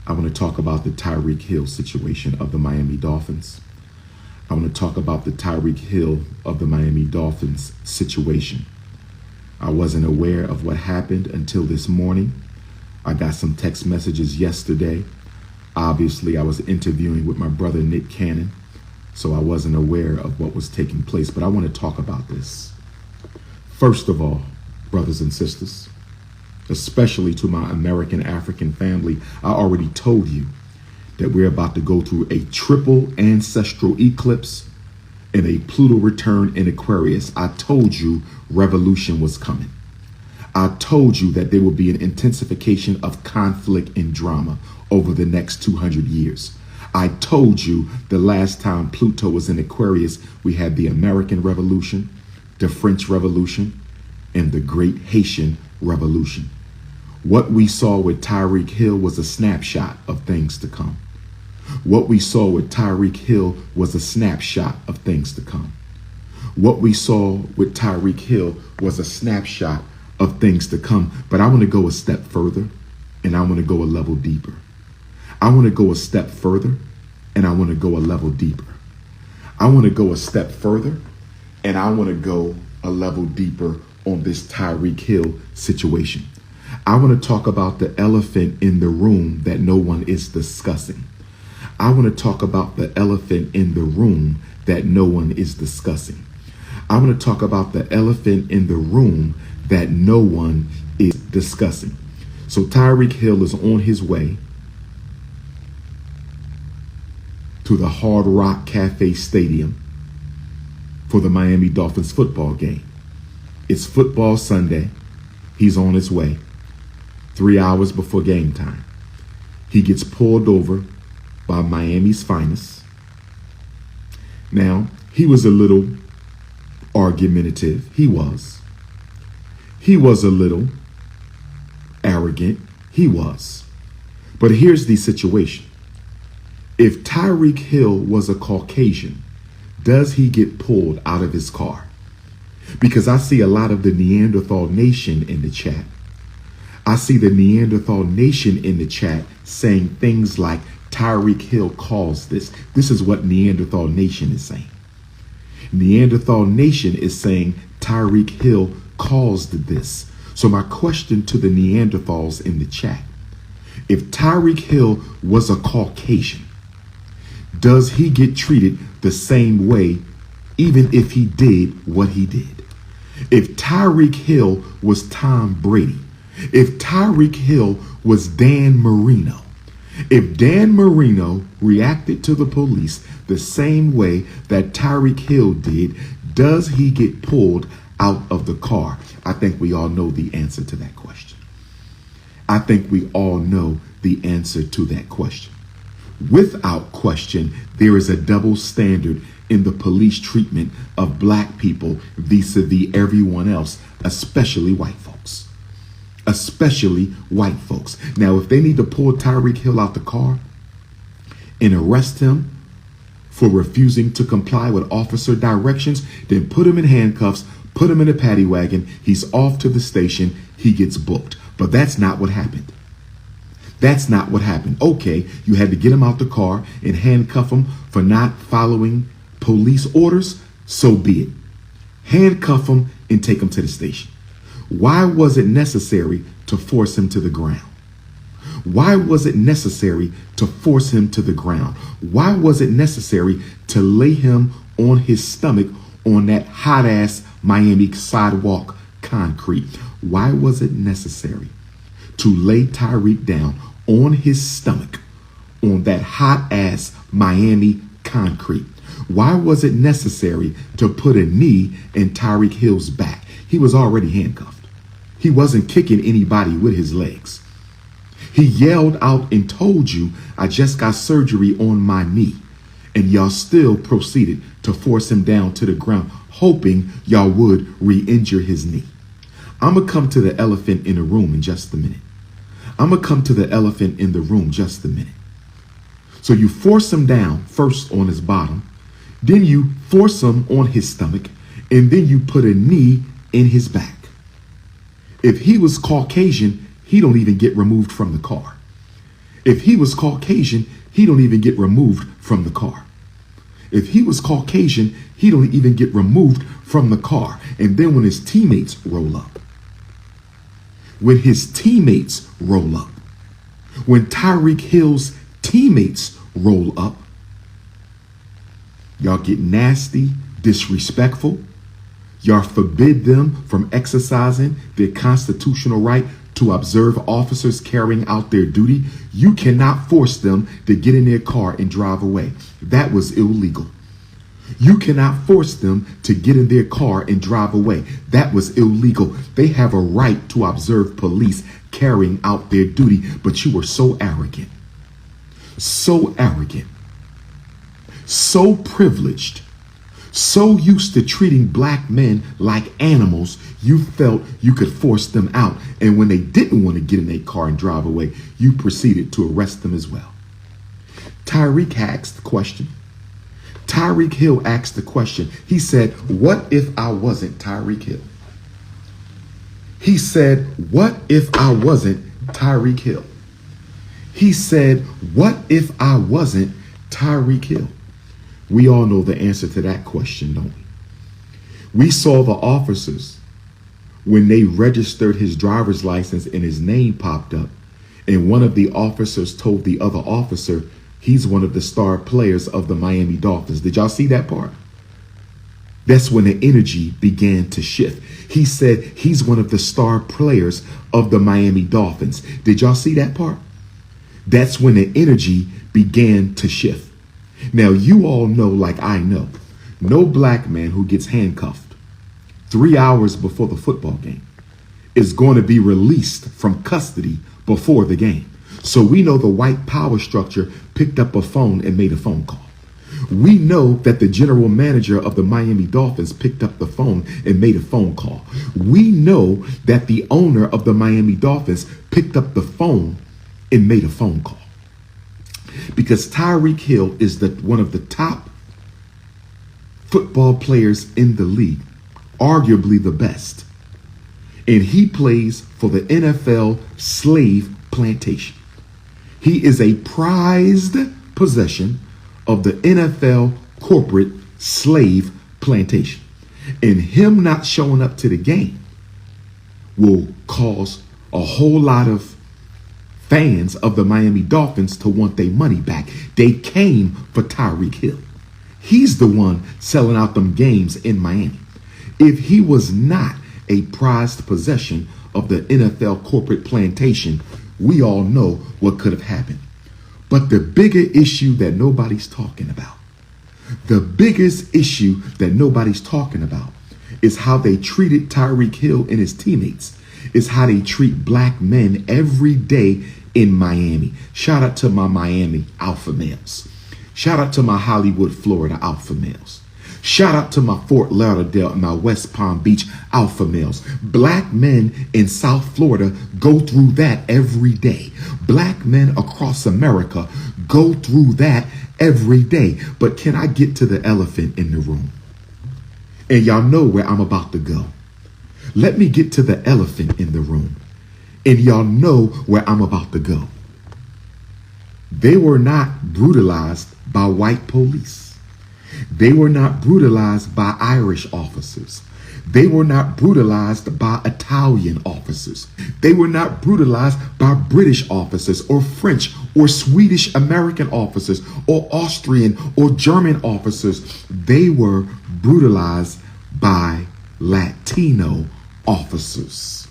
I want to talk about the Tyreek Hill situation of the Miami Dolphins. I want to talk about the Tyreek Hill of the Miami Dolphins situation. I wasn't aware of what happened until this morning. I got some text messages yesterday. Obviously, I was interviewing with my brother, Nick Cannon, so I wasn't aware of what was taking place, but I want to talk about this. First of all, brothers and sisters, especially to my American African family, I already told you that we're about to go through a triple ancestral eclipse and a Pluto return in Aquarius. I told you revolution was coming. I told you that there will be an intensification of conflict and drama over the next 200 years. I told you the last time Pluto was in Aquarius, we had the American Revolution, the French Revolution, and the Great Haitian Revolution. What we saw with Tyreek Hill was a snapshot of things to come. What we saw with Tyreek Hill was a snapshot of things to come. What we saw with Tyreek Hill was a snapshot of things to come. But I want to go a step further, and I want to go a level deeper. I want to go a step further, and I want to go a level deeper. I want to go a step further, and I want to go a level deeper on this Tyreek Hill situation. I want to talk about the elephant in the room that no one is discussing. I want to talk about the elephant in the room that no one is discussing. I want to talk about the elephant in the room that no one is discussing. So Tyreek Hill is on his way to the Hard Rock Cafe Stadium for the Miami Dolphins football game. It's football Sunday. He's on his way. 3 hours before game time, he gets pulled over by Miami's finest. Now, he was a little argumentative. He was a little arrogant. He was. But here's the situation. If Tyreek Hill was a Caucasian, does he get pulled out of his car? Because I see a lot of the Neanderthal Nation in the chat. I see the Neanderthal Nation in the chat saying things like Tyreek Hill caused this. This is what Neanderthal Nation is saying. Neanderthal Nation is saying Tyreek Hill caused this. So my question to the Neanderthals in the chat, if Tyreek Hill was a Caucasian, does he get treated the same way even if he did what he did? If Tyreek Hill was Tom Brady, if Tyreek Hill was Dan Marino, if Dan Marino reacted to the police the same way that Tyreek Hill did, does he get pulled out of the car? I think we all know the answer to that question. I think we all know the answer to that question. Without question, there is a double standard in the police treatment of black people vis-a-vis everyone else, especially white folks. Especially white folks. Now, if they need to pull Tyreek Hill out the car and arrest him for refusing to comply with officer directions, then put him in handcuffs, put him in a paddy wagon, he's off to the station, he gets booked. But that's not what happened. That's not what happened. Okay, you had to get him out the car and handcuff him for not following police orders, so be it. Handcuff him and take him to the station. Why was it necessary to force him to the ground? Why was it necessary to force him to the ground? Why was it necessary to lay him on his stomach on that hot ass Miami sidewalk concrete? Why was it necessary to lay Tyreek down on his stomach on that hot ass Miami concrete? Why was it necessary to put a knee in Tyreek Hill's back? He was already handcuffed. He wasn't kicking anybody with his legs. He yelled out and told you, I just got surgery on my knee. And y'all still proceeded to force him down to the ground, hoping y'all would re-injure his knee. I'm going to come to the elephant in the room in just a minute. I'm going to come to the elephant in the room just a minute. So you force him down first on his bottom, then you force him on his stomach, and then you put a knee in his back. If he was Caucasian, he don't even get removed from the car. If he was Caucasian, he don't even get removed from the car. If he was Caucasian, he don't even get removed from the car. And then when his teammates roll up, when Tyreek Hill's teammates roll up, y'all get nasty, disrespectful. Y'all forbid them from exercising their constitutional right to observe officers carrying out their duty. You cannot force them to get in their car and drive away. That was illegal. You cannot force them to get in their car and drive away. That was illegal. They have a right to observe police carrying out their duty, but you were so arrogant, so privileged, so used to treating black men like animals, you felt you could force them out. And when they didn't want to get in their car and drive away, you proceeded to arrest them as well. Tyreek asked the question. Tyreek Hill asked the question. He said, what if I wasn't Tyreek Hill? He said, what if I wasn't Tyreek Hill? He said, what if I wasn't Tyreek Hill? We all know the answer to that question, don't we? We saw the officers when they registered his driver's license and his name popped up, and one of the officers told the other officer he's one of the star players of the Miami Dolphins. Did y'all see that part? That's when the energy began to shift. He said he's one of the star players of the Miami Dolphins. Did y'all see that part? That's when the energy began to shift. Now, you all know, like I know, no black man who gets handcuffed 3 hours before the football game is going to be released from custody before the game. So we know the white power structure picked up a phone and made a phone call. We know that the general manager of the Miami Dolphins picked up the phone and made a phone call. We know that the owner of the Miami Dolphins picked up the phone and made a phone call. Because Tyreek Hill is one of the top football players in the league, arguably the best. And he plays for the NFL slave plantation. He is a prized possession of the NFL corporate slave plantation. And him not showing up to the game will cause a whole lot of fans of the Miami Dolphins to want their money back. They came for Tyreek Hill. He's the one selling out them games in Miami. If he was not a prized possession of the NFL corporate plantation, we all know what could have happened. But the bigger issue that nobody's talking about, is how they treated Tyreek Hill and his teammates, is how they treat black men every day in Miami. Shout out to my Miami alpha males. Shout out to my Hollywood, Florida alpha males. Shout out to my Fort Lauderdale and my West Palm Beach alpha males. Black men in South Florida go through that every day. Black men across America go through that every day. But can I get to the elephant in the room? And y'all know where I'm about to go. Let me get to the elephant in the room. And y'all know where I'm about to go. They were not brutalized by white police. They were not brutalized by Irish officers. They were not brutalized by Italian officers. They were not brutalized by British officers or French or Swedish American officers or Austrian or German officers. They were brutalized by Latino officers.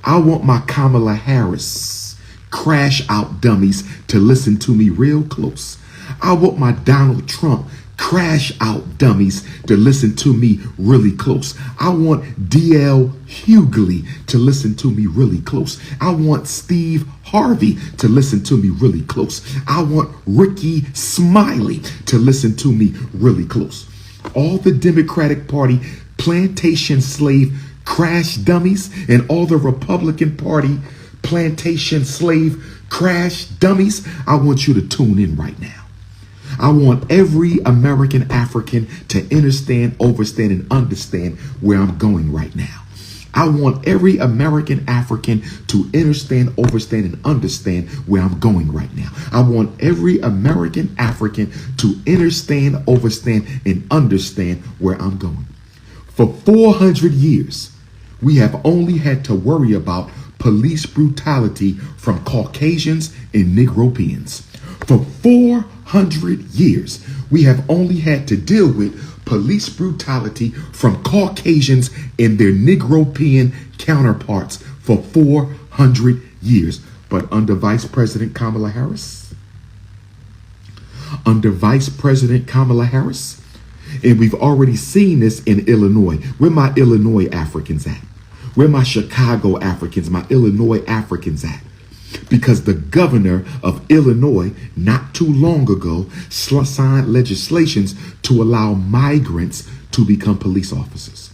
I want my Kamala Harris crash out dummies to listen to me real close. I want my Donald Trump crash out dummies to listen to me really close. I want D.L. Hughley to listen to me really close. I want Steve Harvey to listen to me really close. I want Ricky Smiley to listen to me really close. All the Democratic Party plantation slave crash dummies and all the Republican Party plantation slave crash dummies, I want you to tune in right now. I want every American African to understand, overstand, and understand where I'm going right now. I want every American African to understand, overstand, and understand where I'm going right now. I want every American African to understand, overstand, and understand where I'm going. For 400 years, we have only had to worry about police brutality from Caucasians and Negropeans. For 400 years, we have only had to deal with police brutality from Caucasians and their Negropean counterparts for 400 years. But under Vice President Kamala Harris, and we've already seen this in Illinois. Where my Illinois Africans at? Where my Chicago Africans, my Illinois Africans at? Because the governor of Illinois not too long ago signed legislations to allow migrants to become police officers.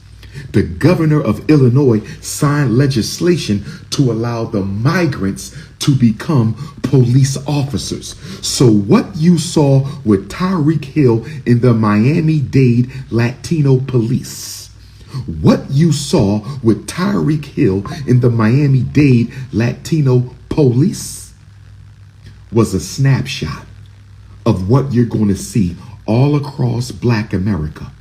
The governor of Illinois signed legislation to allow the migrants to become police officers. So what you saw with Tyreek Hill in the Miami-Dade Latino police, what you saw with Tyreek Hill in the Miami-Dade Latino police was a snapshot of what you're going to see all across Black America,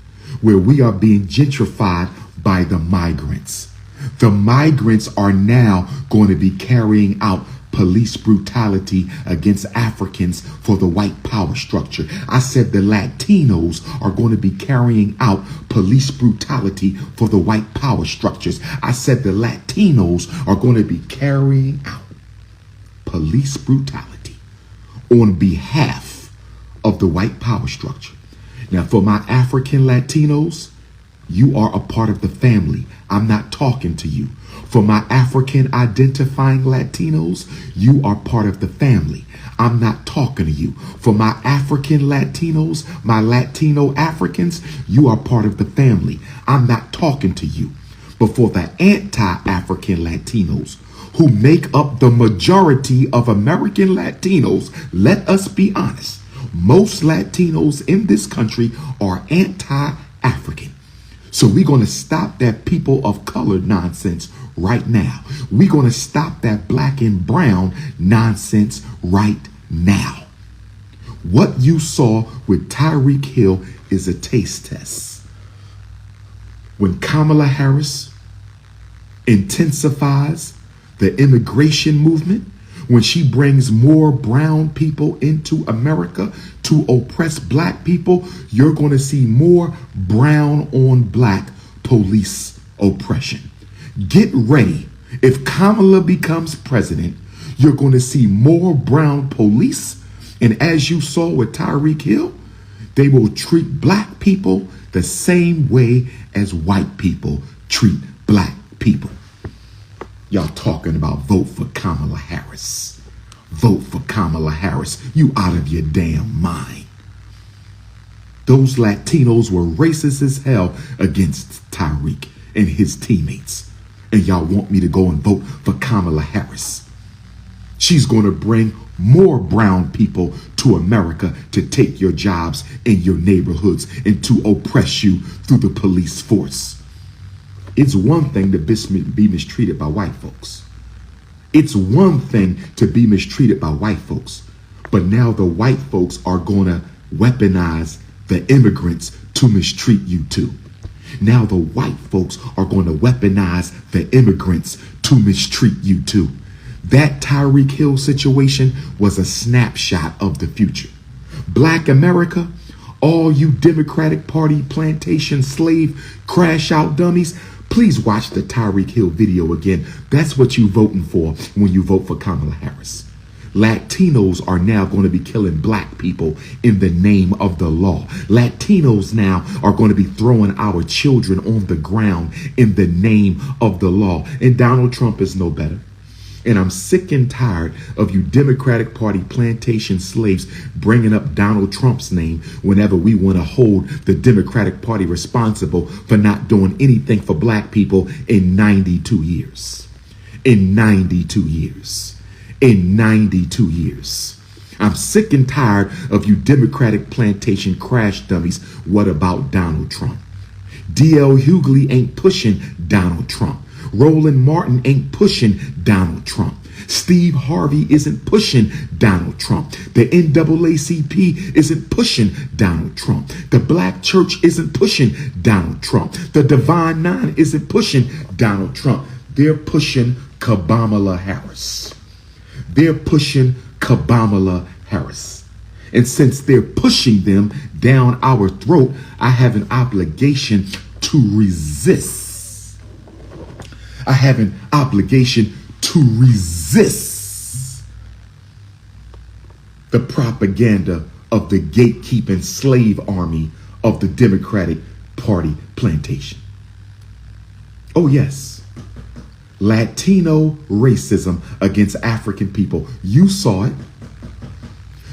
where we are being gentrified by the migrants. The migrants are now going to be carrying out police brutality against Africans for the white power structure. I said the Latinos are going to be carrying out police brutality for the white power structures. I said the Latinos are going to be carrying out police brutality on behalf of the white power structure. Now, for my African Latinos, you are a part of the family. I'm not talking to you. For my African identifying Latinos, you are part of the family. I'm not talking to you. For my African Latinos, my Latino Africans, you are part of the family. I'm not talking to you. But for the anti-African Latinos, who make up the majority of American Latinos, let us be honest. Most Latinos in this country are anti-African. So we're going to stop that people of color nonsense right now. We're going to stop that black and brown nonsense right now. What you saw with Tyreek Hill is a taste test. When Kamala Harris intensifies the immigration movement, when she brings more brown people into America to oppress black people, you're going to see more brown on black police oppression. Get ready. If Kamala becomes president, you're going to see more brown police. And as you saw with Tyreek Hill, they will treat black people the same way as white people treat black people. Y'all talking about vote for Kamala Harris. Vote for Kamala Harris. You out of your damn mind. Those Latinos were racist as hell against Tyreek and his teammates. And y'all want me to go and vote for Kamala Harris. She's going to bring more brown people to America to take your jobs in your neighborhoods and to oppress you through the police force. It's one thing to be mistreated by white folks. It's one thing to be mistreated by white folks. But now the white folks are going to weaponize the immigrants to mistreat you too. Now the white folks are going to weaponize the immigrants to mistreat you too. That Tyreek Hill situation was a snapshot of the future. Black America, all you Democratic Party plantation slave crash out dummies, please watch the Tyreek Hill video again. That's what you're voting for when you vote for Kamala Harris. Latinos are now going to be killing black people in the name of the law. Latinos now are going to be throwing our children on the ground in the name of the law. And Donald Trump is no better. And I'm sick and tired of you Democratic Party plantation slaves bringing up Donald Trump's name whenever we want to hold the Democratic Party responsible for not doing anything for black people in 92 years. In 92 years. In 92 years. I'm sick and tired of you Democratic plantation crash dummies. What about Donald Trump? D.L. Hughley ain't pushing Donald Trump. Roland Martin ain't pushing Donald Trump. Steve Harvey isn't pushing Donald Trump. The NAACP isn't pushing Donald Trump. The Black Church isn't pushing Donald Trump. The Divine Nine isn't pushing Donald Trump. They're pushing Kamala Harris. They're pushing Kamala Harris. And since they're pushing them down our throat, I have an obligation to resist. I have an obligation to resist the propaganda of the gatekeeping slave army of the Democratic Party plantation. Oh yes, Latino racism against African people. You saw it.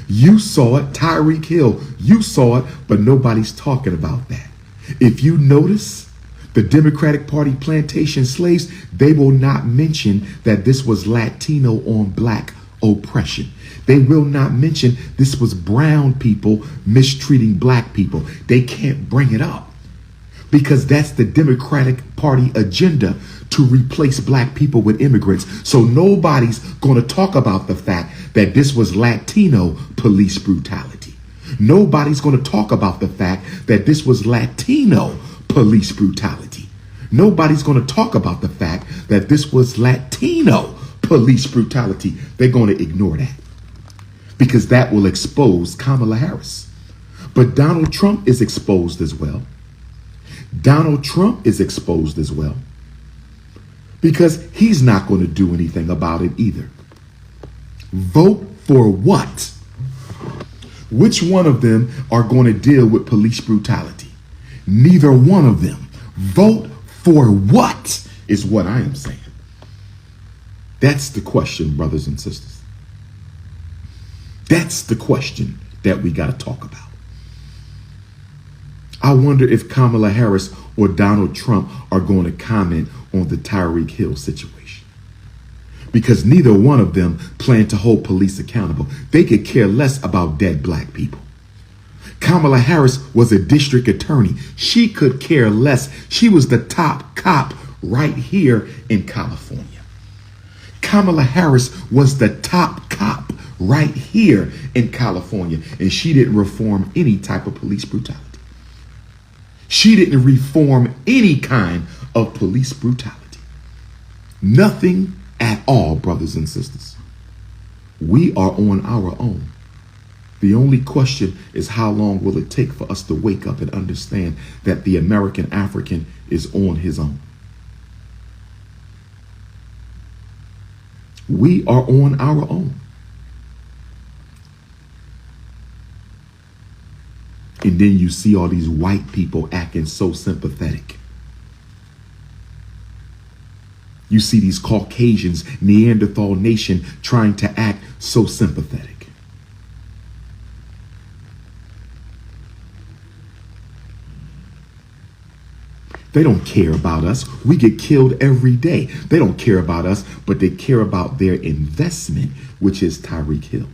You saw it. Tyreek Hill, you saw it, but nobody's talking about that. If you notice, the Democratic Party plantation slaves, they will not mention that this was Latino on black oppression. They will not mention this was brown people mistreating black people. They can't bring it up because that's the Democratic Party agenda, to replace black people with immigrants. So nobody's going to talk about the fact that this was Latino police brutality. Nobody's going to talk about the fact that this was Latino police brutality. Nobody's going to talk about the fact that this was Latino police brutality. They're going to ignore that because that will expose Kamala Harris. But Donald Trump is exposed as well. Donald Trump is exposed as well because he's not going to do anything about it either. Vote for what? Which one of them are going to deal with police brutality? Neither one of them. Vote for what is what I am saying. That's the question, brothers and sisters. That's the question that we got to talk about. I wonder if Kamala Harris or Donald Trump are going to comment on the Tyreek Hill situation, because neither one of them plan to hold police accountable. They could care less about dead black people. Kamala Harris was a district attorney. She could care less. She was the top cop right here in California. Kamala Harris was the top cop right here in California, and she didn't reform any type of police brutality. She didn't reform any kind of police brutality. Nothing at all, brothers and sisters. We are on our own. The only question is, how long will it take for us to wake up and understand that the American African is on his own? We are on our own. And then you see all these white people acting so sympathetic. You see these Caucasians, Neanderthal nation, trying to act so sympathetic. They don't care about us. We get killed every day. They don't care about us, but they care about their investment, which is Tyreek Hill.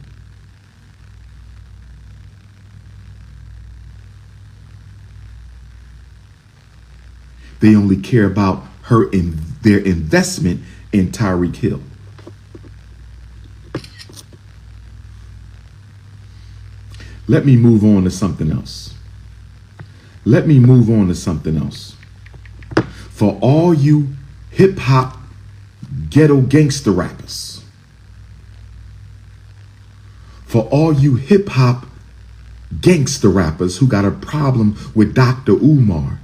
They only care about their investment in Tyreek Hill. Let me move on to something else. Let me move on to something else. For all you hip hop ghetto gangster rappers, for all you hip hop gangster rappers who got a problem with Dr. Umar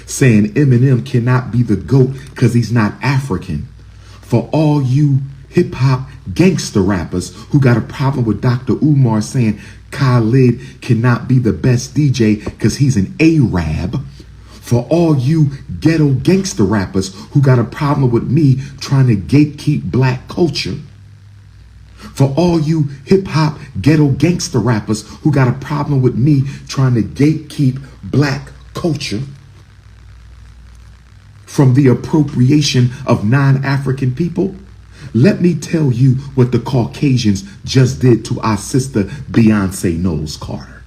saying Eminem cannot be the GOAT because he's not African, for all you hip hop gangster rappers who got a problem with Dr. Umar saying Khalid cannot be the best DJ because he's an Arab, for all you ghetto gangster rappers who got a problem with me trying to gatekeep black culture, for all you hip hop ghetto gangster rappers who got a problem with me trying to gatekeep black culture from the appropriation of non-African people, let me tell you what the Caucasians just did to our sister Beyoncé Knowles Carter.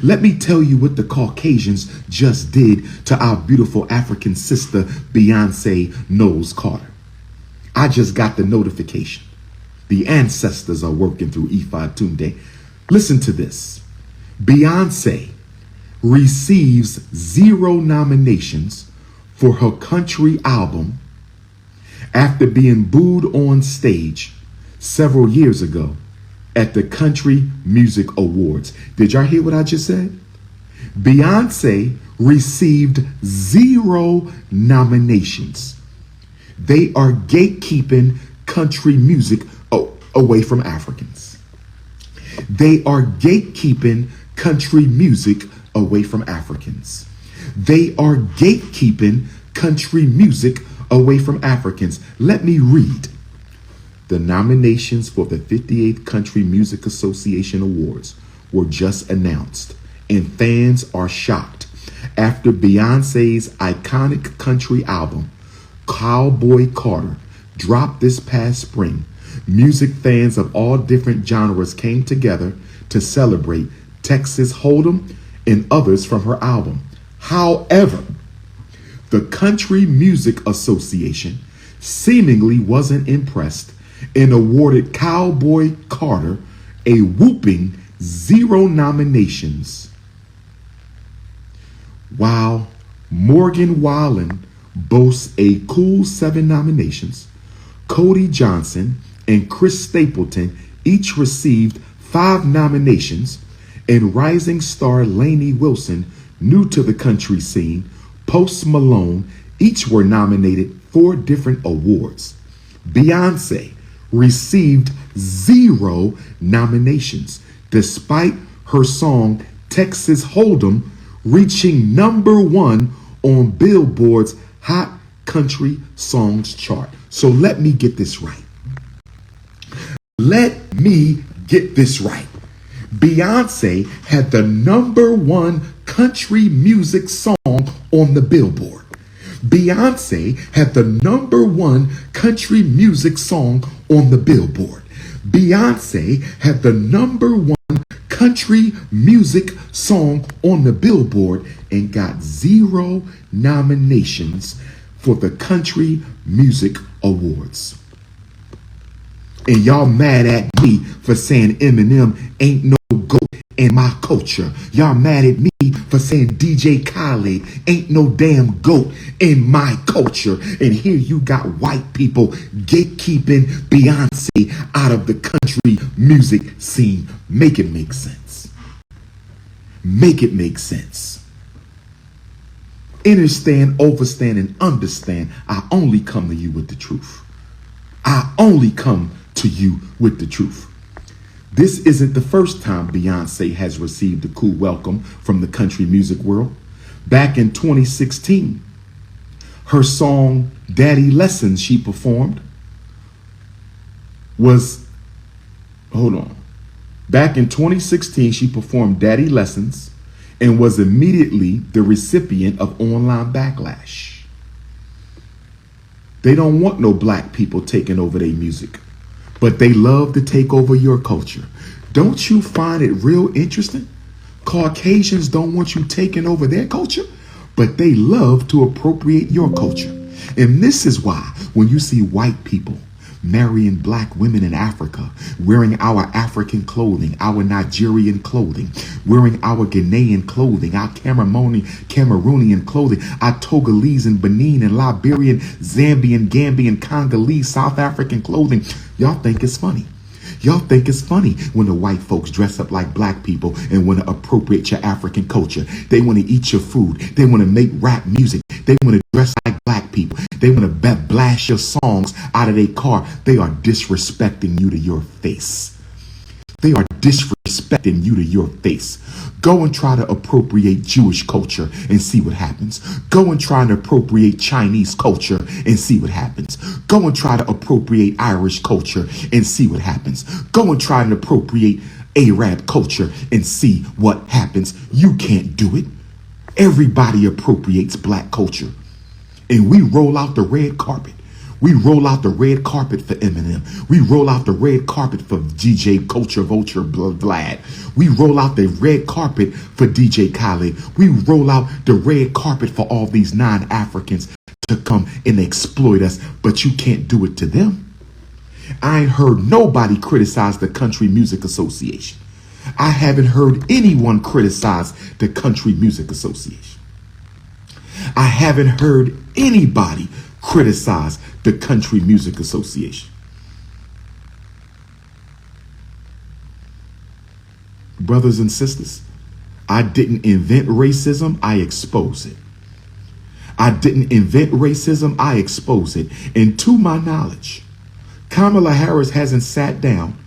Let me tell you what the Caucasians just did to our beautiful African sister, Beyoncé Knowles Carter. I just got the notification. The ancestors are working through Ifa Tunde. Listen to this. Beyoncé receives 0 nominations for her country album after being booed on stage several years ago at the Country Music Awards. Did y'all hear what I just said? Beyoncé received 0 nominations. They are gatekeeping country music away from Africans. They are gatekeeping country music away from Africans. They are gatekeeping country music away from Africans. Let me read. The nominations for the 58th Country Music Association Awards were just announced, and fans are shocked after Beyoncé's iconic country album, Cowboy Carter, dropped this past spring. Music fans of all different genres came together to celebrate Texas Hold'em and others from her album. However, the Country Music Association seemingly wasn't impressed and awarded Cowboy Carter a whooping 0 nominations. While Morgan Wallen boasts a cool 7 nominations, Cody Johnson and Chris Stapleton each received 5 nominations, and rising star Lainey Wilson, new to the country scene, Post Malone, each were nominated for different awards. Beyoncé received 0 nominations, despite her song Texas Hold'em reaching #1 on Billboard's Hot Country Songs chart. So let me get this right. Let me get this right. Beyoncé had the #1 country music song on the Billboard. Beyoncé had the #1 country music song on the Billboard. Beyoncé had the #1 country music song on the Billboard and got 0 nominations for the Country Music Awards. And y'all mad at me for saying Eminem ain't no goat in my culture. Y'all mad at me for saying DJ Khaled ain't no damn goat in my culture. And here you got white people gatekeeping Beyonce out of the country music scene. Make it make sense. Make it make sense. Understand, overstand, and understand. I only come to you with the truth. I only come to you with the truth. This isn't the first time Beyoncé has received a cool welcome from the country music world. Back in 2016, her song Daddy Lessons she performed was, Back in 2016, she performed Daddy Lessons and was immediately the recipient of online backlash. They don't want no black people taking over their music, but they love to take over your culture. Don't you find it real interesting? Caucasians don't want you taking over their culture, but they love to appropriate your culture. And this is why when you see white people marrying black women in Africa, wearing our African clothing, our Nigerian clothing, wearing our Ghanaian clothing, our Cameroonian clothing, our Togolese and Benin and Liberian, Zambian, Gambian, Congolese, South African clothing, y'all think it's funny. Y'all think it's funny when the white folks dress up like black people and want to appropriate your African culture. They want to eat your food. They want to make rap music. They want to dress like black people. They want to blast your songs out of their car. They are disrespecting you to your face. They are disrespecting you to your face. Go and try to appropriate Jewish culture and see what happens. Go and try to appropriate Chinese culture and see what happens. Go and try to appropriate Irish culture and see what happens. Go and try to appropriate Arab culture and see what happens. You can't do it. Everybody appropriates black culture. And we roll out the red carpet. We roll out the red carpet for Eminem. We roll out the red carpet for DJ Culture Vulture Vlad. We roll out the red carpet for DJ Khaled. We roll out the red carpet for all these non-Africans to come and exploit us, but you can't do it to them. I ain't heard nobody criticize the Country Music Association. I haven't heard anyone criticize the Country Music Association. I haven't heard anybody criticize the Country Music Association. Brothers and sisters, I didn't invent racism, I expose it. I didn't invent racism, I expose it. And to my knowledge, Kamala Harris hasn't sat down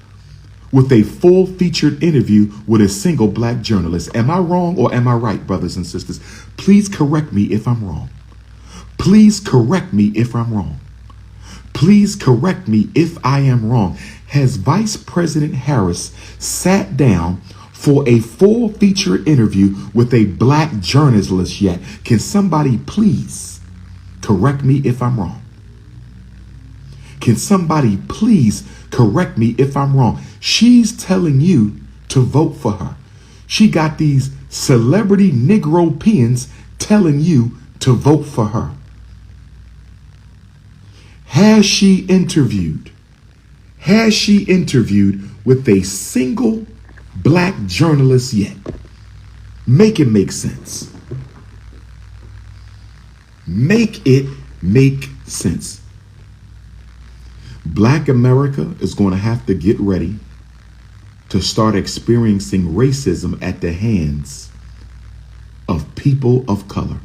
with a full featured interview with a single black journalist. Am I wrong or am I right, brothers and sisters? Please correct me if I'm wrong. Please correct me if I'm wrong. Please correct me if I am wrong. Has Vice President Harris sat down for a full feature interview with a black journalist yet? Can somebody please correct me if I'm wrong? Can somebody please correct me if I'm wrong? She's telling you to vote for her. She got these celebrity Negro-peans telling you to vote for her. Has she interviewed with a single black journalist yet? Make it make sense. Make it make sense. Black America is going to have to get ready to start experiencing racism at the hands of people of color.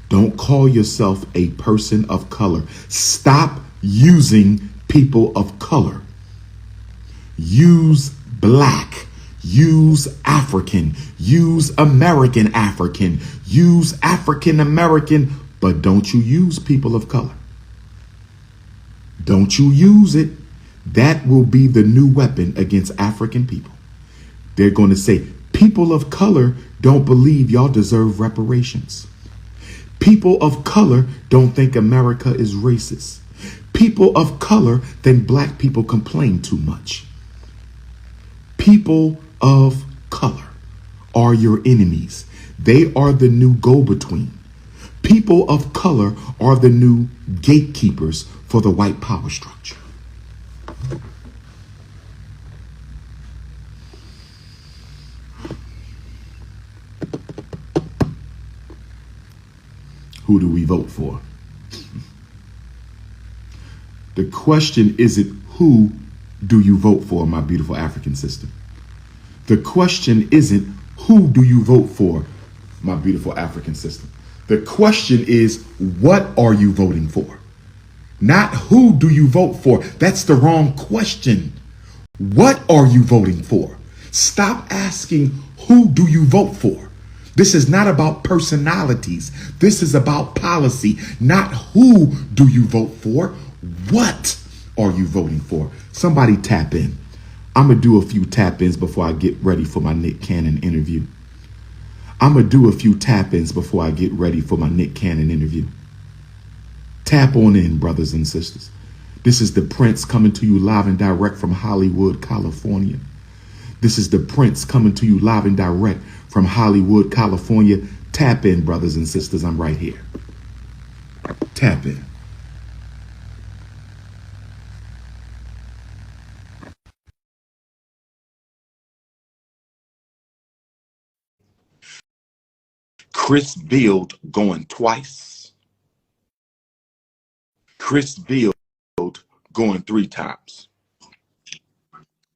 Don't call yourself a person of color. Stop using people of color. Use black. Use African. Use American African. Use African American. But don't you use people of color. Don't you use it. That will be the new weapon against African people. They're going to say, people of color don't believe y'all deserve reparations. People of color don't think America is racist. People of color think black people complain too much. People of color are your enemies. They are the new go-between. People of color are the new gatekeepers for the white power structure. Who do we vote for? The question isn't who do you vote for, my beautiful African sister. The question isn't who do you vote for, my beautiful African sister. The question is, what are you voting for? Not who do you vote for. That's the wrong question. What are you voting for? Stop asking who do you vote for. This is not about personalities. This is about policy. Not who do you vote for. What are you voting for? Somebody tap in. I'm going to do a few tap-ins before I get ready for my Nick Cannon interview. I'm going to do a few tap-ins before I get ready for my Nick Cannon interview. Tap on in, brothers and sisters. This is the Prince coming to you live and direct from Hollywood, California. This is the Prince coming to you live and direct from Hollywood, California. Tap in, brothers and sisters. I'm right here. Tap in. Chris Beard going twice. Chris Beard going 3 times.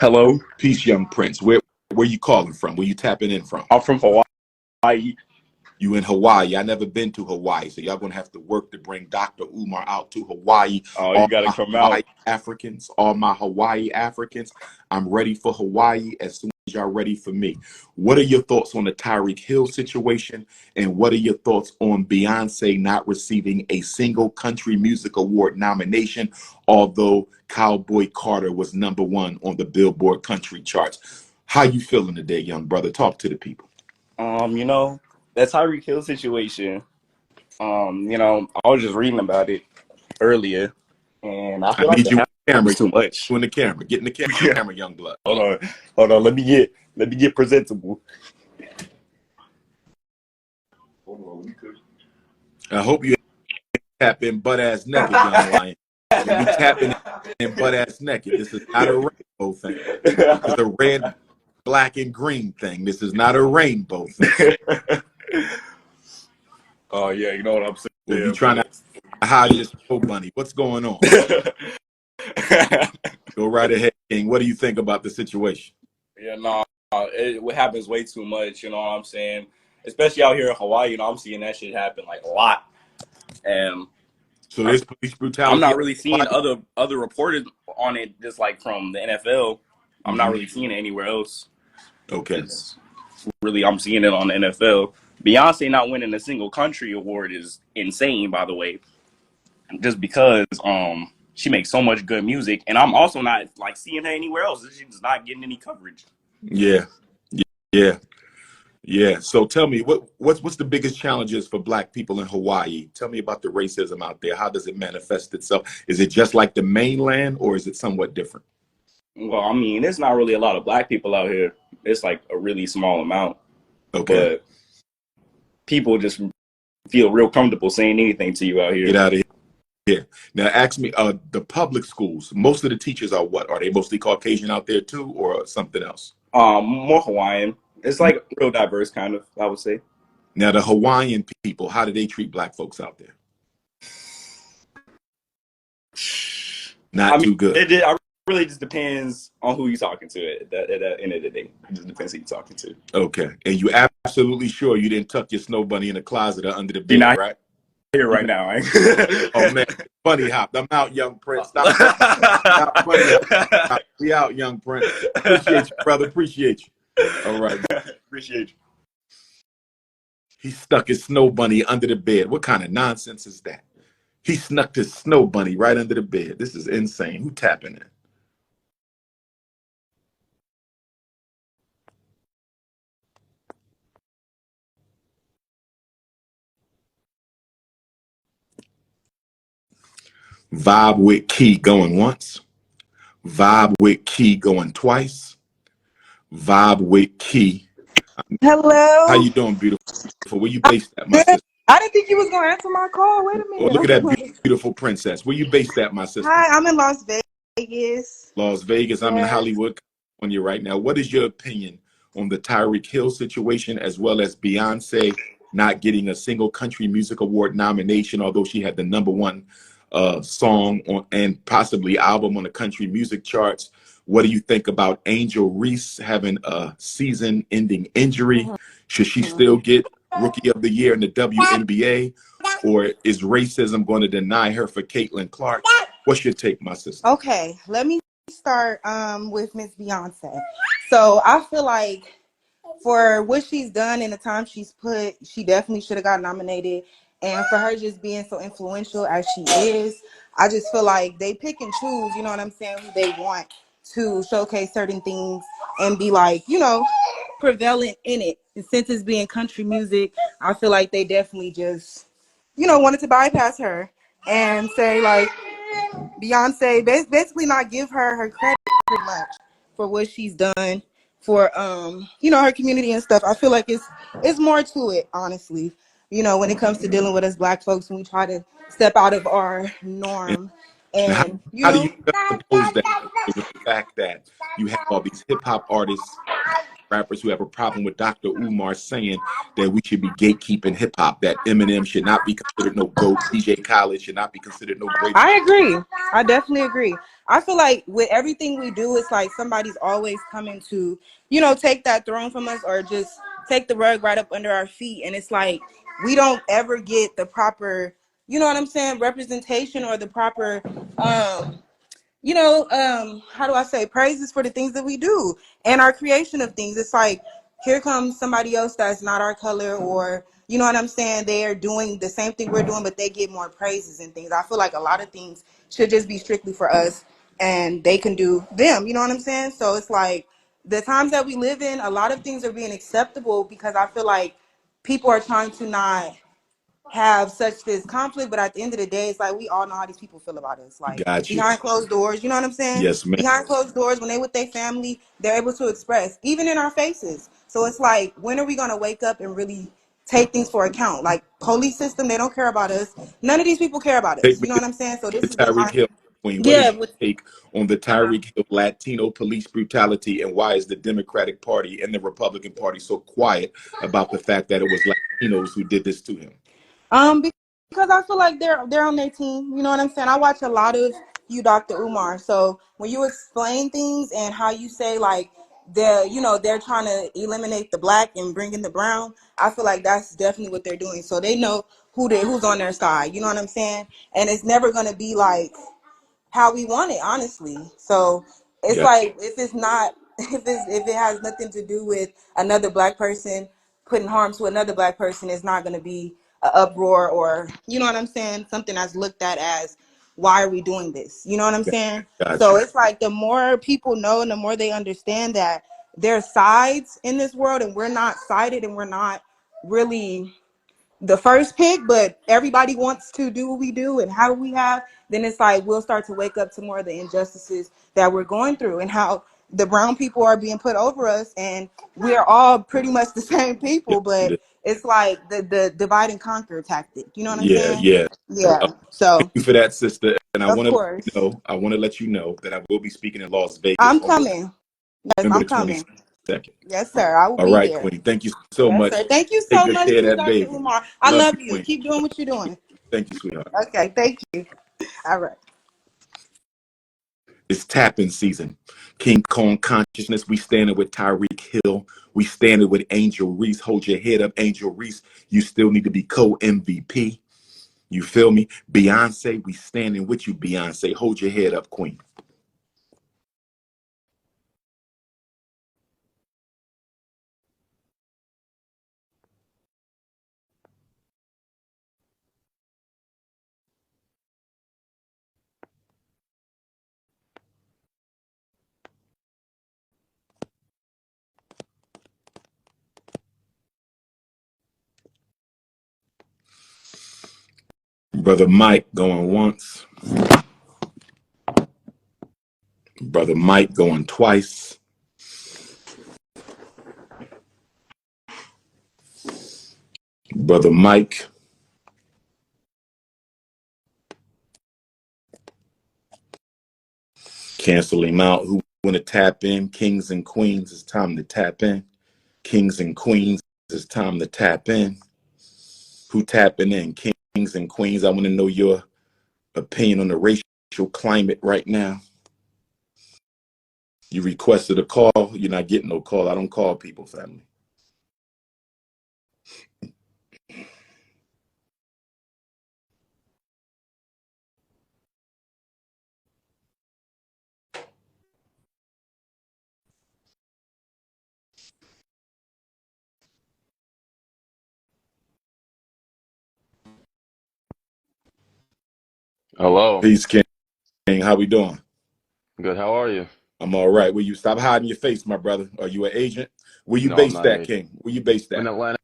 Hello. Peace, young Prince. Where you calling from? Where you tapping in from? I'm from Hawaii. You in Hawaii. I never been to Hawaii, so y'all gonna have to work to bring Dr. Umar out to Hawaii. Oh, you gotta come out. Africans, all my Hawaii Africans. I'm ready for Hawaii as soon as y'all ready for me. What are your thoughts on the Tyreek Hill situation? And what are your thoughts on Beyoncé not receiving a single country music award nomination, although Cowboy Carter was #1 on the Billboard country charts? How you feeling today, young brother? Talk to the people. That Tyreek Hill situation, I was just reading about it. earlier, and I I feel like need the you in the camera. was too much. You in the camera. Get in the Yeah. camera, young blood. Hold on. Let me get presentable. I hope you tap in butt ass naked, young lion. You'll be tapping in butt ass naked. This is not a rainbow thing. This is a red, black, and green thing. This is not a rainbow thing. Oh yeah, you know what I'm saying. We'll be trying to hide your snow bunny. What's going on? Go right ahead, King. What do you think about the situation? Yeah, no, it happens way too much. You know what I'm saying? Especially out here in Hawaii, you know, I'm seeing that shit happen like a lot. And So there's police brutality. I'm not really seeing other reported on it, just like from the NFL. I'm not really seeing it anywhere else. Okay. It's really, I'm seeing it on the NFL. Beyoncé not winning a single country award is insane, by the way. Just because she makes so much good music, and I'm also not like seeing her anywhere else. She's not getting any coverage. Yeah. So tell me, what's the biggest challenges for Black people in Hawaii? Tell me about the racism out there. How does it manifest itself? Is it just like the mainland, or is it somewhat different? Well, I mean, it's not really a lot of Black people out here. It's like a really small amount. Okay. But people just feel real comfortable saying anything to you out here. Get out of here. Now, ask me, the public schools, most of the teachers are what? Are they mostly Caucasian out there too, or something else? More Hawaiian. It's like real diverse, kind of, I would say. Now, the Hawaiian people, how do they treat Black folks out there? Not too good. It really just depends on who you're talking to at the end of the day. It just depends who you're talking to. Okay. And you absolutely sure you didn't tuck your snow bunny in the closet or under the bed, right? Here right now. Oh man, bunny hopped. I'm out, young Prince. Stop bunny hop. We out, young Prince. Appreciate you, brother. Appreciate you. All right. Appreciate you. He stuck his snow bunny under the bed. What kind of nonsense is that? He snuck his snow bunny right under the bed. This is insane. Who tapping in? Vibe with Key going once. Vibe with Key going twice. Vibe with Key. Hello. How you doing, beautiful? Where you based at, my sister? I didn't think you was gonna answer my call. Wait a minute. Oh, look at that beautiful princess. Where you based at, my sister? Hi, I'm in Las Vegas. Las Vegas. I'm in Hollywood, California right now. What is your opinion on the Tyreek Hill situation, as well as Beyoncé not getting a single country music award nomination, although she had the #1 song on, and possibly album on the country music charts? What do you think about Angel Reese having a season-ending injury? Should she still get Rookie of the Year in the WNBA, or is racism going to deny her for Caitlin Clark? What's your take, my sister? Okay, let me start with Miss Beyoncé. So I feel like for what she's done in the time she's put, she definitely should have got nominated. And for her just being so influential as she is, I just feel like they pick and choose, you know what I'm saying, who they want to showcase certain things and be like, you know, prevalent in it. And since it's being country music, I feel like they definitely just, you know, wanted to bypass her and say like Beyonce, basically not give her credit pretty much for what she's done for you know, her community and stuff. I feel like it's more to it, honestly. You know, when it comes to dealing with us Black folks, when we try to step out of our norm, and how do you oppose that with the fact that you have all these hip hop artists, rappers who have a problem with Dr. Umar saying that we should be gatekeeping hip hop, that Eminem should not be considered no GOAT, DJ Khaled should not be considered no great? I agree. I definitely agree. I feel like with everything we do, it's like somebody's always coming to, you know, take that throne from us or just take the rug right up under our feet. And it's like we don't ever get the proper, you know what I'm saying, representation or the proper you know, how do I say, praises for the things that we do and our creation of things. It's like, here comes somebody else that's not our color, or, you know what I'm saying, they're doing the same thing we're doing, but they get more praises and things. I feel like a lot of things should just be strictly for us and they can do them, you know what I'm saying? So it's like the times that we live in, a lot of things are being acceptable because I feel like people are trying to not have such this conflict, but at the end of the day, it's like we all know how these people feel about us. Like Got you. behind closed doors, you know what I'm saying? Yes, ma'am. Behind closed doors, when they with their family, they're able to express, even in our faces. So it's like, when are we gonna wake up and really take things for account? Like police system, they don't care about us. None of these people care about Take us. me You know what I'm saying? So to this is what Tyreek my Hill, Queen. What yeah. is With, your take on the uh-huh. Tyreek Hill Latino police brutality, and why is the Democratic Party and the Republican Party so quiet about the fact that it was Latinos who did this to him? Because I feel like they're on their team. You know what I'm saying? I watch a lot of you, Dr. Umar. So when you explain things and how you say like they're trying to eliminate the black and bring in the brown, I feel like that's definitely what they're doing. So they know who's on their side. You know what I'm saying? And it's never gonna be like how we want it, honestly. So it's Yeah, like if it's not if it has nothing to do with another black person putting harm to another black person, it's not going to be an uproar, or you know what I'm saying, something that's looked at as why are we doing this, you know what I'm saying? got So you. it's like the more people know and the more they understand that there's sides in this world and we're not sided and we're not really the first pick, but everybody wants to do what we do and how we have, then it's like we'll start to wake up to more of the injustices that we're going through and how the brown people are being put over us, and we're all pretty much the same people, but it's like the divide and conquer tactic. You know what I'm Yeah, saying? yeah. Yeah. Thank So you for that, sister. And of course I want to let you know that I will be speaking in Las Vegas I'm on coming. Yes, November I'm the coming. 22nd. Yes, sir. I will All be right, there. Queen. Thank you so Yes, sir. much. Thank you Take so good much care of too, that Dr. baby. Umar. I Love you, love you. Queen. Keep doing what you're doing. Thank you, sweetheart. Okay, thank you. All right. It's tapping season. King Kong consciousness. We standing with Tyreek Hill. We standing with Angel Reese. Hold your head up, Angel Reese. You still need to be co-MVP. You feel me? Beyonce, we standing with you, Beyonce. Hold your head up, Queen. Brother Mike going once. Brother Mike going twice. Brother Mike. Cancel him out. Who want to tap in? Kings and queens, it's time to tap in. Kings and queens, it's time to tap in. Who tapping in? Kings and queens, I want to know your opinion on the racial climate right now. You requested a call. You're not getting no call. I don't call people, family. Hello. Peace, King. How we doing? Good. How are you? I'm all right. Will you stop hiding your face, my brother? Are you an agent? Where you No, I'm based not an at, agent. King? Where you based I'm in at? Atlanta,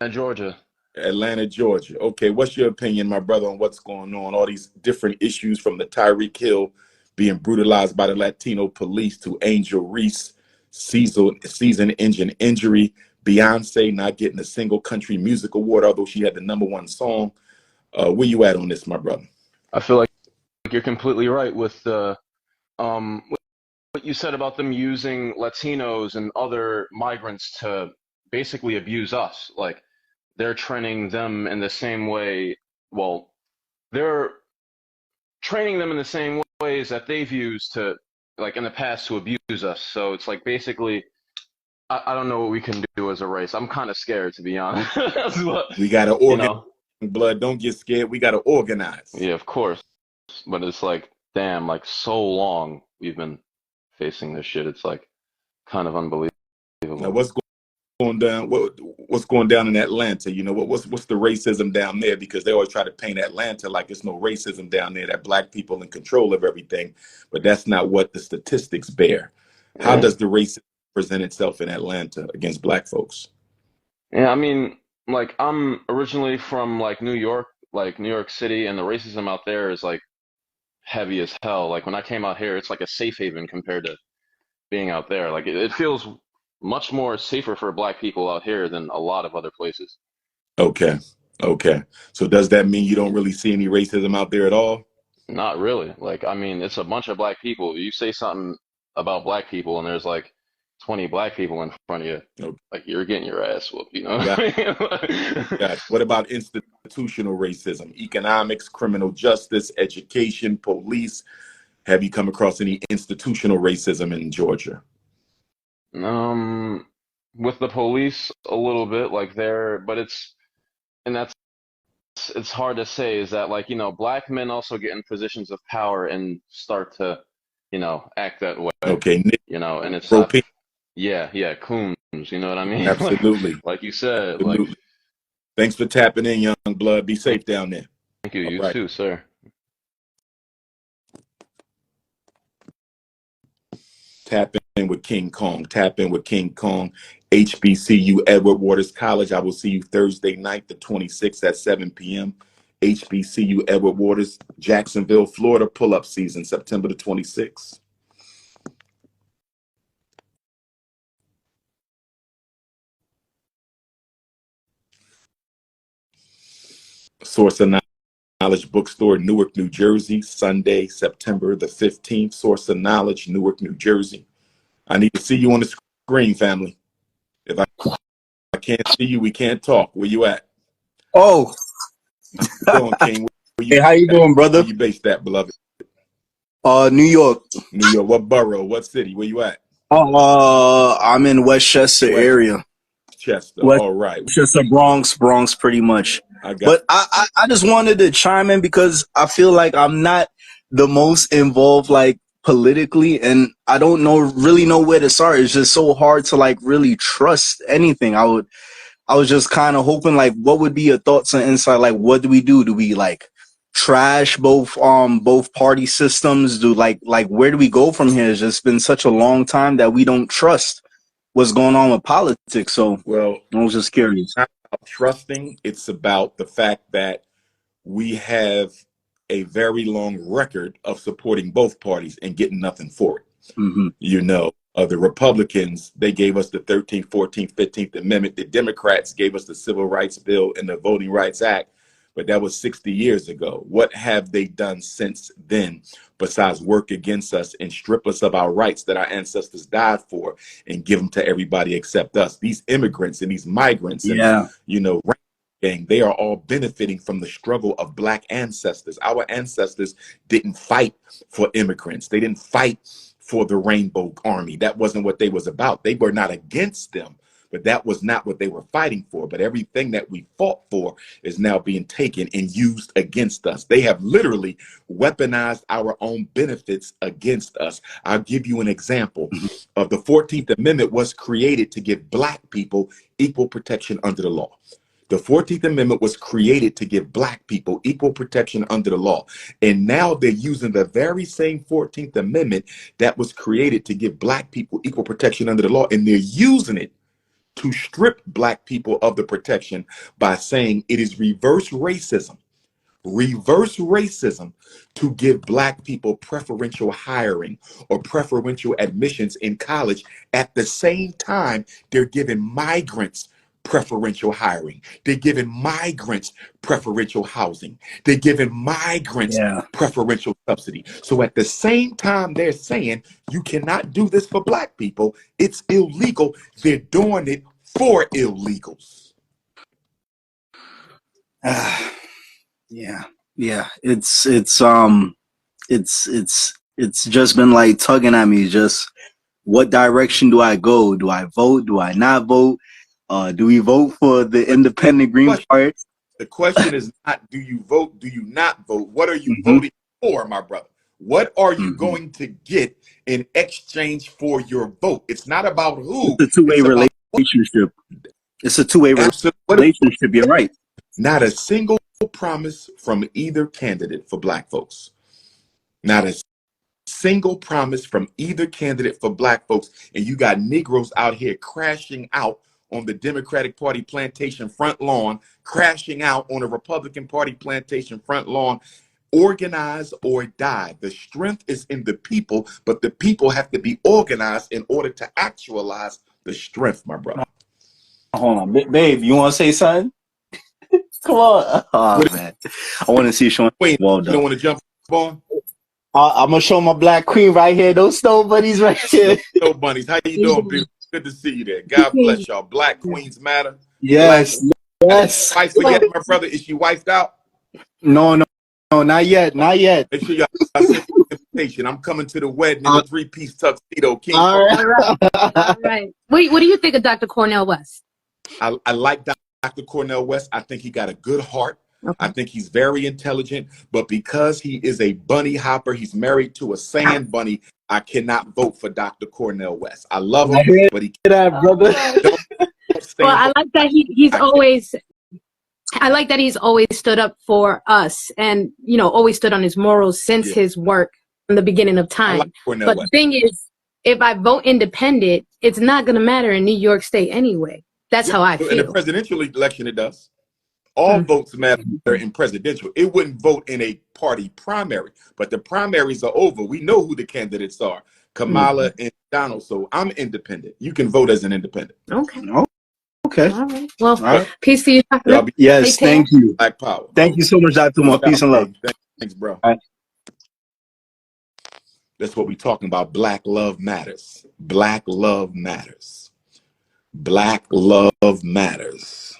Georgia. Atlanta, Georgia. Okay, what's your opinion, my brother, on what's going on? All these different issues, from the Tyreek Hill being brutalized by the Latino police to Angel Reese season engine injury, Beyonce not getting a single country music award, although she had the #1 song. Where you at on this, my brother? I feel like you're completely right with what you said about them using Latinos and other migrants to basically abuse us. Like they're training them in the same way. Well, they're training them in the same ways that they've used to, like in the past, to abuse us. So it's like basically I don't know what we can do as a race. I'm kind of scared, to be honest. But, We got to you organize, know, blood. Don't get scared. We got to organize. yeah, of course. But it's like, damn, like so long we've been facing this shit. It's like kind of Now, unbelievable. what's going down? What's going down in Atlanta? You know, what's the racism down there? Because they always try to paint Atlanta like there's no racism down there, that black people in control of everything, but that's not what the statistics bear. How Yeah. does the racism present itself in Atlanta against black folks? Yeah, I mean, like I'm originally from like New York, like New York City, and the racism out there is like heavy as hell. Like when I came out here, it's like a safe haven compared to being out there. Like it feels much more safer for black people out here than a lot of other places. Okay. Okay. So does that mean you don't really see any racism out there at all? Not really. Like, I mean, it's a bunch of black people. You say something about black people, and there's like 20 black people in front of you. Okay. Like, you're getting your ass whooped, you know what Got it. I mean? Got it. What about institutional racism, economics, criminal justice, education, police? Have you come across any institutional racism in Georgia? Um, with the police, a little bit, like there, but and that's, it's hard to say, is that like, black men also get in positions of power and start to, act that way, Okay. and it's Negro not, pink. yeah, yeah, coons, you know what I mean? Absolutely. Like you said, like, Absolutely. Thanks for tapping in, young blood. Be safe down there. thank you, All you right. too, sir. Tap in with King Kong. Tap in with King Kong. HBCU Edward Waters College. I will see you Thursday night, the 26th at 7 p.m. HBCU Edward Waters, Jacksonville, Florida, pull-up season, September the 26th. Source of Knowledge Bookstore, Newark, New Jersey, Sunday, September the 15th. Source of Knowledge, Newark, New Jersey. I need to see you on the screen, family. If I can't see you, we can't talk. Where you at? Oh, How you doing, King? Where hey, you how you at? doing, Where brother? you based at, beloved? New York. New York. What borough? What city? Where you at? I'm in Westchester area. Westchester. All right. Westchester, Bronx, pretty much. I got But I just wanted to chime in because I feel like I'm not the most involved, like politically, and I don't really know where to start. It's just so hard to like really trust anything. I was just kind of hoping, like, what would be your thoughts and insight? Like, what do we do? Do we like trash both party systems? Do like where do we go from here? It's just been such a long time that we don't trust what's going on with politics. So well, I was just curious. not about trusting. It's about the fact that we have a very long record of supporting both parties and getting nothing for it. Mm-hmm. The Republicans, they gave us the 13th, 14th, 15th Amendment. The Democrats gave us the Civil Rights Bill and the Voting Rights Act, but that was 60 years ago. What have they done since then besides work against us and strip us of our rights that our ancestors died for and give them to everybody except us? These immigrants and these migrants and, Yeah. gang, they are all benefiting from the struggle of black ancestors. Our ancestors didn't fight for immigrants. They didn't fight for the Rainbow Army. That wasn't what they was about. They were not against them, but that was not what they were fighting for. But everything that we fought for is now being taken and used against us. They have literally weaponized our own benefits against us. I'll give you an example. Of the 14th Amendment was created to give black people equal protection under the law. The 14th Amendment was created to give black people equal protection under the law. And now they're using the very same 14th Amendment that was created to give black people equal protection under the law. And they're using it to strip black people of the protection by saying it is reverse racism to give black people preferential hiring or preferential admissions in college. At the same time, they're giving migrants preferential hiring. They're giving migrants preferential housing. They're giving migrants Yeah. preferential subsidy. So at the same time, they're saying you cannot do this for black people. It's illegal. They're doing it for illegals. Yeah. Yeah. It's just been like tugging at me. Just what direction do I go? Do I vote? Do I not vote? Do we vote for the independent Green Party? The question is not, do you vote? Do you not vote? What are you Mm-hmm. voting for, my brother? What are you Mm-hmm. going to get in exchange for your vote? It's not about who. It's a two-way It's about relationship. It's a two-way absolutely. relationship. You're right. Not a single promise from either candidate for black folks. Not a single promise from either candidate for black folks. And you got Negroes out here crashing out on the Democratic Party plantation front lawn, crashing out on a Republican Party plantation front lawn. Organize or die. The strength is in the people, but the people have to be organized in order to actualize the strength, my brother. Hold on, babe, you want to say something? Come on. Oh, What man. I want to see Sean. Queen, Well you done. don't want to jump on? I'm going to show my black queen right here. Those snow buddies right here. Snow bunnies, how you doing, beautiful? Good to see you there. God bless y'all. Black queens matter. Yes. Black. Yes. Wife yet, my brother? Is she wifed out? No, not yet. Not yet. Make sure y'all send me an invitation. I'm coming to the wedding in a 3-piece tuxedo. King. All right. All right. What do you think of Dr. Cornel West? I like Dr. Cornel West. I think he got a good heart. Okay. I think he's very intelligent, but because he is a bunny hopper, he's married to a sand bunny, I cannot vote for Dr. Cornel West. I love him, but he that, brother. Well, I like that he's always. I like that he's always stood up for us, and always stood on his morals since his work from the beginning of time. like Cornel But West. the thing is, if I vote independent, it's not going to matter in New York State anyway. That's how I feel. In the presidential election, it does. All votes matter in presidential. It wouldn't vote in a party primary, but the primaries are over. We know who the candidates are, Kamala and Donald. So I'm independent. You can vote as an independent. Okay. Okay. All right. Well, All right. peace to you. Yes, thank you. Black power. Thank you so much, Dr. Umar. Peace and love. Thanks, bro. All right. That's what we're talking about. Black love matters. Black love matters. Black love matters.